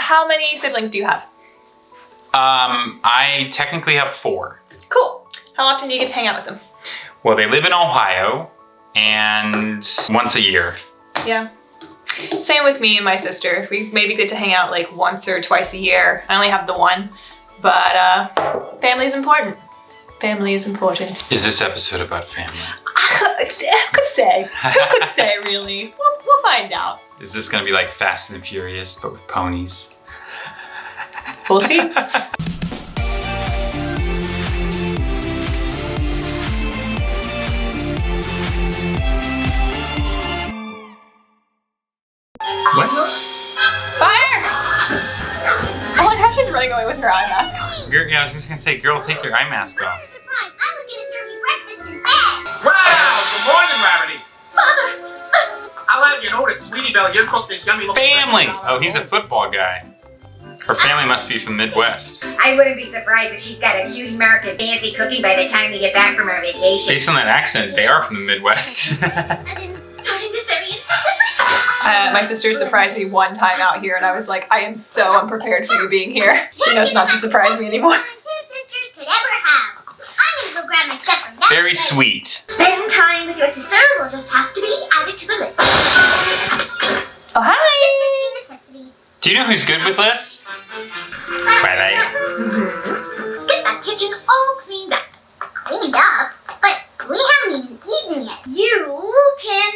how many siblings do you have? I technically have 4. Cool. How often do you get to hang out with them? Well, they live in Ohio, and once a year. Yeah. Same with me and my sister. We maybe get to hang out like once or twice a year. I only have the one, but family's important. Family is important. Is this episode about family? I could say. I could say, really. We'll find out. Is this gonna be like Fast and Furious, but with ponies? We'll see. What? Fire! I like how she's running away with her eye mask on. Yeah, I was just gonna say, girl, take your eye mask off. Surprise! I was gonna serve you breakfast in bed. Wow! Good morning, Rarity. Mother! I'll let you know that Sweetie Bell, you cooked this yummy little Family! breakfast. Oh, he's a football guy. Her family must be from the Midwest. I wouldn't be surprised if she's got a cute American fancy cooking by the time we get back from our vacation. Based on that accent, they are from the Midwest. Starting this very My sister surprised me one time out here and I was like, I am so unprepared for you being here. She knows not to surprise me anymore. Two sisters could ever have. I'm gonna go grab my stuff from that. Very sweet. Spend time with your sister will just have to be added to the list. Oh, hi! Necessities. Do you know who's good with lists? Twilight. Let's get that kitchen all cleaned up. Cleaned up? But we haven't even eaten yet. You can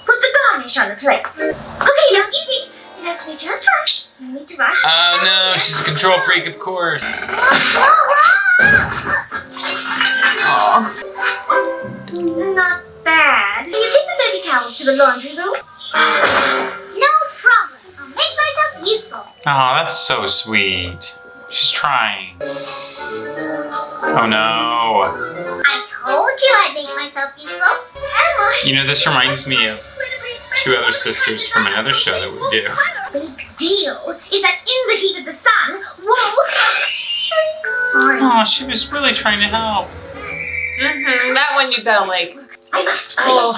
put the garnish on the plates. Okay, now easy. It has to be just right. No need to rush. Oh no, she's a control freak, of course. Aw. Not bad. Can you take the dirty towels to the laundry room? No problem. I'll make myself useful. Oh, that's so sweet. She's trying. Oh no. I told you I'd make myself useful. Am I? You know, this reminds me of 2 other sisters from another show that we do. Big deal is that in the heat of the sun, wool shrinks. Sorry. Oh, she was really trying to help. That one you gotta like, I must oh,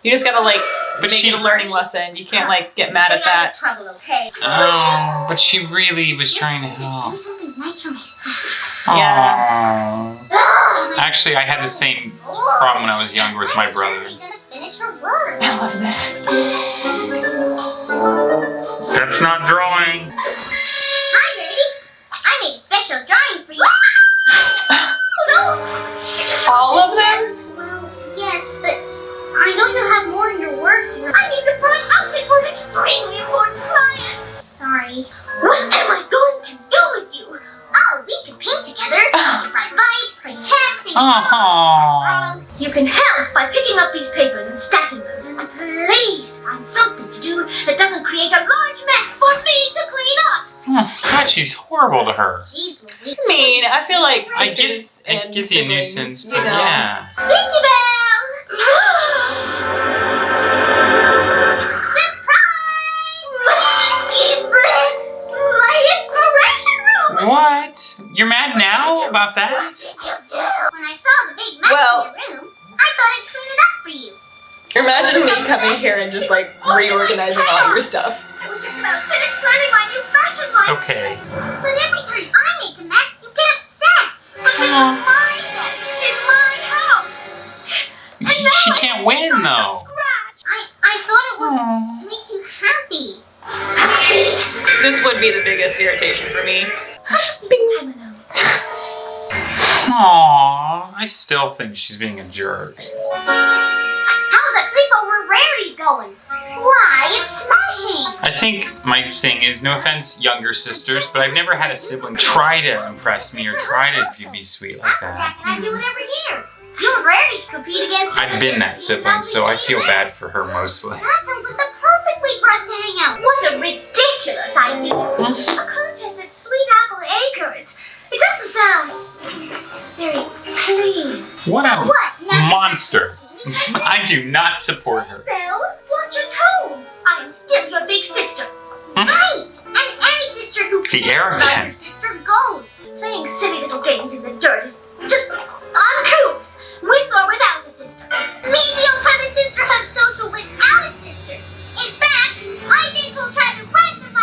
you just gotta like But make she- it a learning lesson. You can't like get mad at that. Trouble, okay? Oh, but she really was trying to Do help. something nice for my sister. Yeah. Aw. Actually, I had the same problem when I was younger with my brother. We gotta finish her work. I love this. That's not drawing. Hi, Rarity. I made a special drawing for you. All of them? Well, yes, but I know you have more in your work. I need the bright outfit for an extremely important client. Sorry. What am I going to do with you? Oh, we can paint together. We can ride bikes, play chess, sing Aw. songs. You can help by picking up these papers and stacking them. And please find something to do that doesn't create a large mess for me to clean up. God, she's horrible to her. Jeez Louise. I mean, I feel like I get sisters and the siblings, nuisance, you but know. yeah. Sweetie Bell! My inspiration room! What? You're mad now about that? What did you do? When I saw the big mess Well- in your room, I thought I'd clean it up for you. Imagine me coming here and just like reorganizing all your stuff. I was just about finished planning my new fashion line. Okay. But every time I make a mess, you get upset. But this is my mess in my house. She can't win though. Scratch. I thought it would make you happy. This would be the biggest irritation for me. I just need some time alone. Aww, I still think she's being a jerk. How's the sleepover Rarity's going? Why, it's smashing. I think my thing is, no offense, younger sisters, but I've never had a sibling try to impress me or try to be sweet like Jack that. and I do it every year. You and Rarity compete against I've been that sibling, so I feel bad for her mostly. That sounds like the perfect way for us to hang out. What a ridiculous idea. A contest at Sweet Apple Acres. It doesn't sound very clean. What a What? Now monster. I do not support her. Belle, watch your tone. I am still your big sister. right. And any sister who The cares about her arrogance. sister goes. Playing silly little games in the dirt is just uncouth, with or without a sister. Maybe you'll try the Sisterhood social without a sister. In fact, I think we'll try the rest of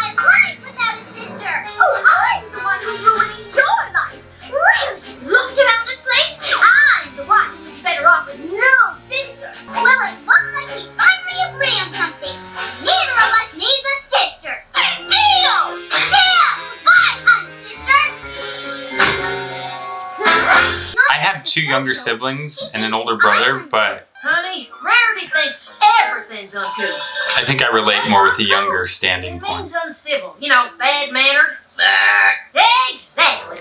two younger siblings and an older brother, but Honey, Rarity thinks everything's uncouth. I think I relate more with the younger standing It point. means uncivil. You know, bad mannered. Exactly.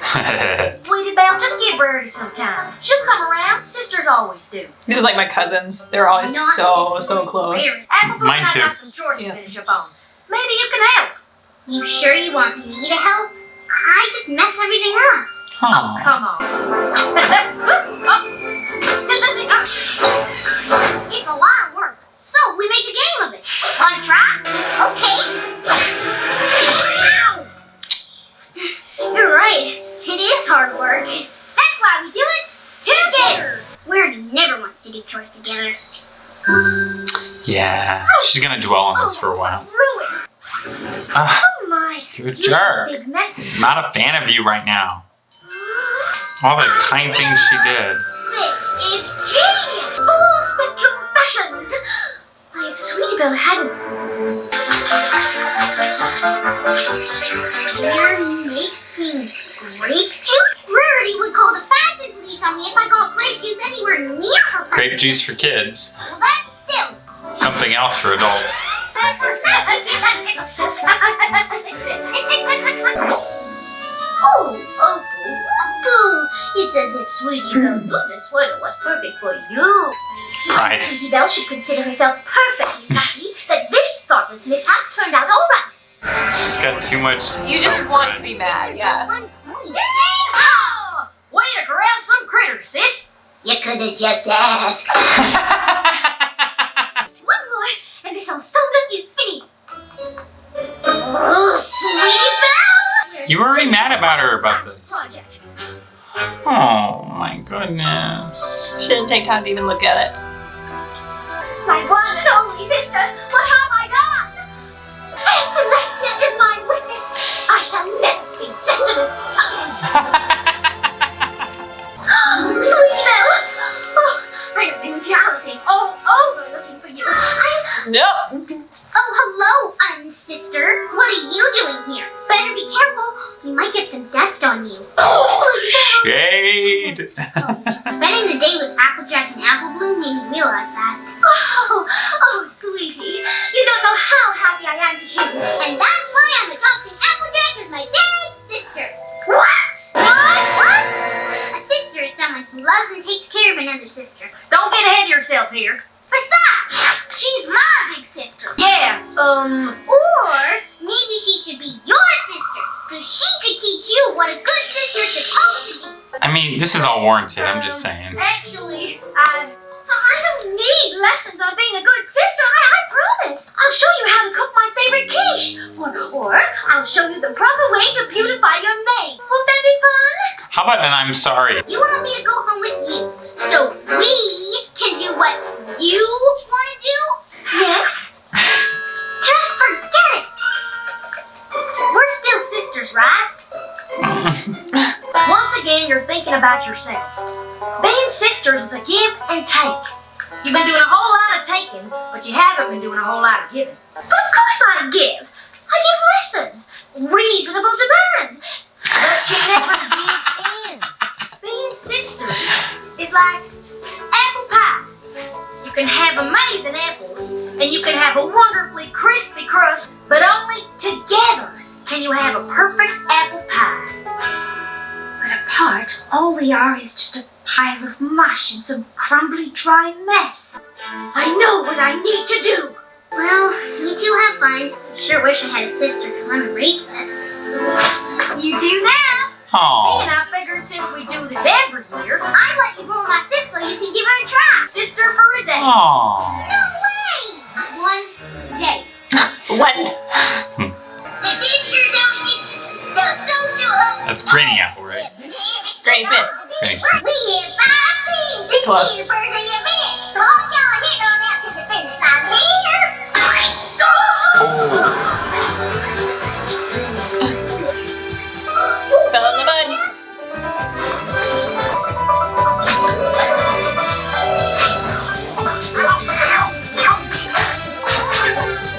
Sweetie Belle, just give Rarity some time. She'll come around. Sisters always do. These are like my cousins. They're always Not so sisters. close. Apple Mine I too. got some chores Yeah. to finish up on. Maybe you can help. You sure you want me to help? I just mess everything up. Oh, come on. It's a lot of work. So we make a game of it. Want to try? Okay. Ow! You're right. It is hard work. That's why we do it together. Rarity never wants to do chores together. Yeah, she's gonna dwell on this for a while. Ruined. Ah, Oh my. you're a You're jerk. big messy. Not a fan of you right now. All the kind things she did. This is genius! Full spectrum fashions! Why, if Sweetie Belle hadn't... You're making grape juice? Rarity would call the fashion police on me if I got grape juice anywhere near her. Grape juice for kids. Well, that's silly. Something else for adults. Oh, boo. It's as if Sweetie Belle knew the sweater was perfect for you. Pride. Sweetie Belle should consider herself perfectly lucky that this thoughtless mishap turned out all right. She's got too much. You just want to be mad, yeah. One point. Yeehaw! Way to corral some critters, sis. You could have just asked. One more, and this ensemble is finished. Oh, Sweetie Belle! You were already mad about her about this. Project. Oh my goodness. She didn't take time to even look at it. My one and only sister, what have I done? And Celestia is my witness. I shall never be sisterless again. Sweetie Belle! Oh, I have been galloping all over looking for you. Nope. Oh, hello, sister. What are you doing here? Better be careful. We might get some dust on you. Oh, Sweetie Belle! Shade. Spending the day with Applejack and Apple Bloom made me realize that. Oh, sweetie, you don't know how happy I am to hear this. And that's why I'm adopting Applejack as my big sister. What? What? A sister is someone who loves and takes care of another sister. Don't get ahead of yourself here. Besides, she's my big sister. Yeah, Or maybe she should be your sister, so she could teach you what a good sister's supposed to be. I mean, this is all warranted. I'm just saying. Actually, I don't need lessons on being a good sister. I promise. I'll show you how to cook my favorite quiche. Or I'll show you the proper way to beautify your maid. Won't that be fun? How about an I'm sorry? You want me to go home with you, so we can do what you want to do? Yes. Just forget it. We're still sisters, right? Once again, you're thinking about yourself. Being sisters is a give and take. You've been doing a whole lot of taking, but you haven't been doing a whole lot of giving. But of course I give. I give lessons, reasonable demands, but you never give in. Being sisters is like apple pie. You can have amazing apples, and you can have a wonderfully crispy crust, but only together can you have a perfect apple pie. But apart, all we are is just a pile of mush and some crumbly, dry mess. I know what I need to do. Well, you two have fun. Sure wish I had a sister to run a race with. You do that? Oh. And I figured since we do this every year, I'd let you go with my sis so you can give her a try. sister for a day. Oh. No way! One day. One. The sister don't the social. That's Granny Apple, right? Granny Smith. Granny Smith. We have 5 things. Close. This is the birthday event. So all y'all head on out to the finish line here. Fell in the mud.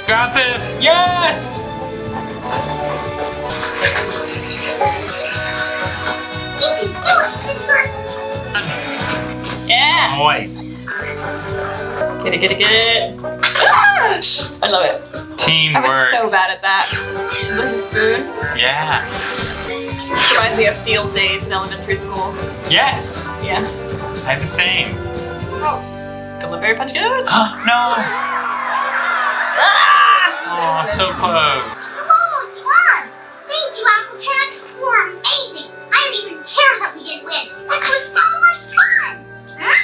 Got this. Yes. You can do it, sister. Nice. Get it, get it, get it. Ah! I love it. Teamwork. I was so bad at that. With the spoon. Yeah. This reminds me of field days in elementary school. Yes. Yeah. I had the same. Oh. Berry punch good. No. Ah! Oh, so close. You almost won! Thank you, Applejack. You were amazing. I don't even care that we didn't win. This was so much fun! Huh?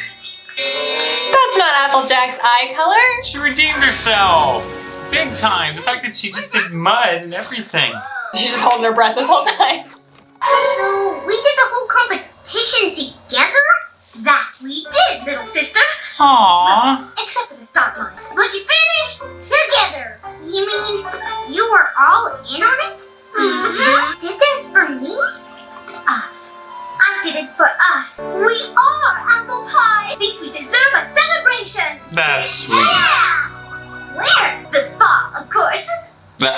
That's not Applejack's eye color. She redeemed herself. Big time. The fact that she just did mud and everything. She's just holding her breath this whole time. So, we did the whole competition together? That we did, little sister. Aww. Except for the start line. But you finished together. You mean you were all in on it? Mm-hmm. Did this for me? Us. I did it for us. We are apple pie. Think we deserve a celebration. That's sweet. Yeah! Where? The spa, of course. No,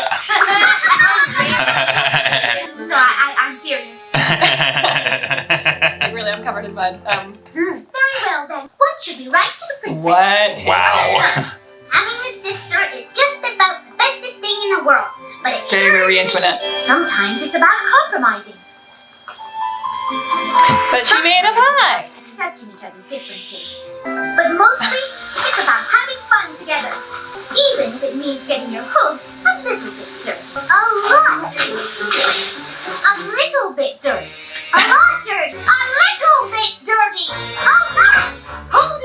I'm serious. Really, I'm covered in mud. Very well then. What should we write to the princess? What? Wow. Having a sister is just about the bestest thing in the world. But it Very sure Marie isn't Antoinette. easy. Sometimes it's about compromising. But she made a pie. Accepting each other's differences. But mostly, it's about having fun together. Even if it means getting your hooves a little bit dirty. A lot dirty. A little bit dirty. A lot dirty. A little bit dirty. A lot. Hold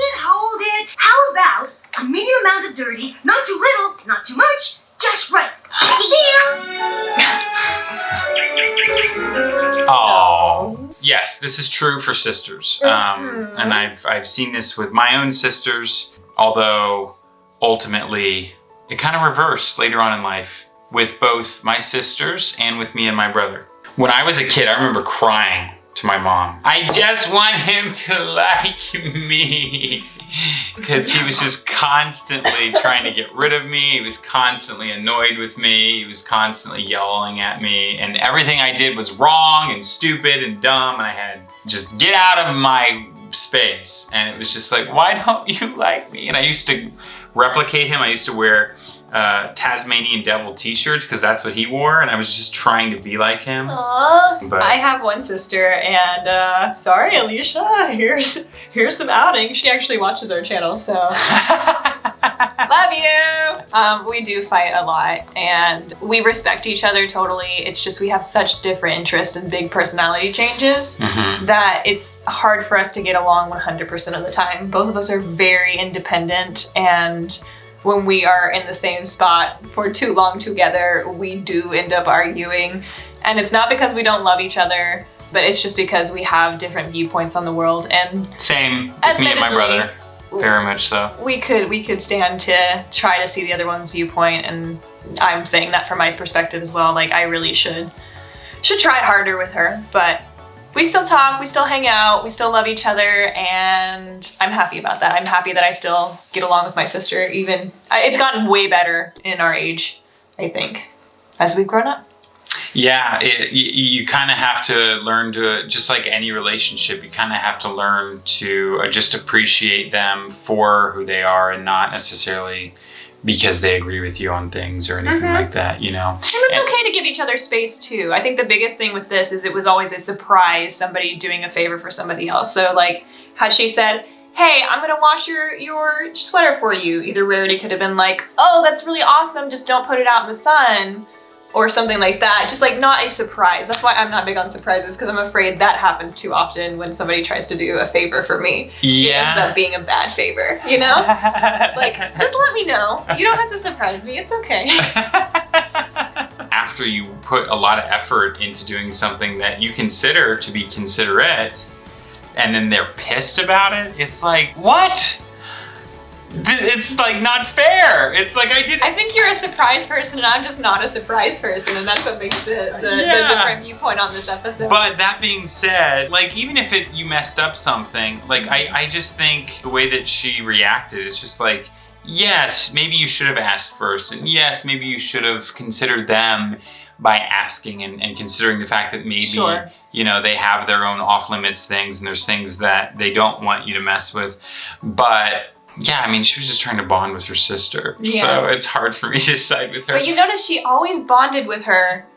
it. How about a medium amount of dirty, not too little, not too much, just right. Deal. Oh. Yes, this is true for sisters. And I've seen this with my own sisters, although ultimately it kind of reversed later on in life with both my sisters and with me and my brother. When I was a kid, I remember crying to my mom. I just want him to like me. Because he was just constantly trying to get rid of me. He was constantly annoyed with me. He was constantly yelling at me. And everything I did was wrong and stupid and dumb. And I had to just get out of my space. And it was just like, why don't you like me? And I used to replicate him. I used to wear Tasmanian Devil t-shirts because that's what he wore, and I was just trying to be like him. Aww. But I have one sister, and sorry, Alicia, here's some outing. She actually watches our channel, so love you. We do fight a lot, and we respect each other totally. It's just we have such different interests and big personality changes that it's hard for us to get along 100% of the time. Both of us are very independent, and when we are in the same spot for too long together, we do end up arguing. And it's not because we don't love each other, but it's just because we have different viewpoints on the world. And same with me and my brother, very much so. We could stand to try to see the other one's viewpoint, and I'm saying that from my perspective as well. Like, I really should try harder with her, but we still talk, we still hang out, we still love each other, and I'm happy about that. I'm happy that I still get along with my sister. Even it's gotten way better in our age, I think, as we've grown up. Yeah, you kind of have to learn to, just like any relationship, you kind of have to learn to just appreciate them for who they are and not necessarily because they agree with you on things or anything like that, you know? And it's okay to give each other space too. I think the biggest thing with this is it was always a surprise, somebody doing a favor for somebody else. So like, had she said, hey, I'm gonna wash your sweater for you, either Rarity could have been like, oh, that's really awesome, just don't put it out in the sun, or something like that. Just like not a surprise. That's why I'm not big on surprises, because I'm afraid that happens too often when somebody tries to do a favor for me. Yeah. It ends up being a bad favor, you know? It's like, just let me know. You don't have to surprise me, it's okay. After you put a lot of effort into doing something that you consider to be considerate, and then they're pissed about it, it's like, what? It's like not fair. It's like I think you're a surprise person and I'm just not a surprise person, and that's what makes the different viewpoint on this episode. But that being said, like even if you messed up something, like I just think the way that she reacted, it's just like, yes, maybe you should have asked first, and yes, maybe you should have considered them by asking and considering the fact that maybe, Sure. you know, they have their own off-limits things and there's things that they don't want you to mess with. But yeah, I mean, she was just trying to bond with her sister. Yeah. So it's hard for me to side with her. But you notice she always bonded with her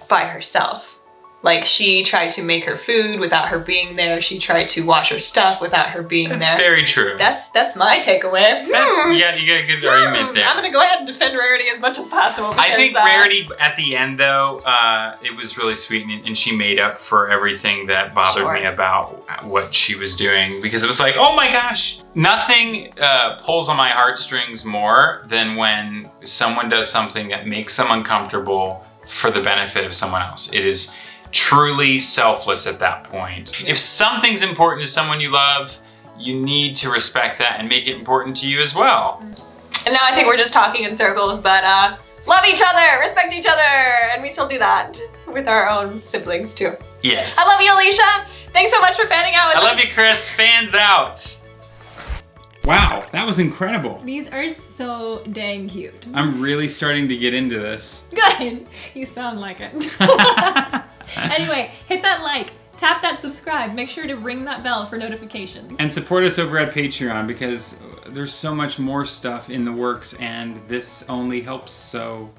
by herself. Like, she tried to make her food without her being there. She tried to wash her stuff without her being That's there. very true. That's my takeaway. You got a good argument there. I'm gonna go ahead and defend Rarity as much as possible. I think because, Rarity at the end though, it was really sweet and she made up for everything that bothered Sure. me about what she was doing, because it was like, oh my gosh, nothing pulls on my heartstrings more than when someone does something that makes them uncomfortable for the benefit of someone else. It is truly selfless at that point. If something's important to someone you love, you need to respect that and make it important to you as well. And now I think we're just talking in circles, but love each other, respect each other, and we shall do that with our own siblings too. Yes. I love you, Alicia. Thanks so much for fanning out with I us. love you, Chris. Fans out. Wow, that was incredible. These are so dang cute. I'm really starting to get into this. Good. You sound like it. Anyway, hit that like, tap that subscribe, make sure to ring that bell for notifications. And support us over at Patreon, because there's so much more stuff in the works and this only helps, so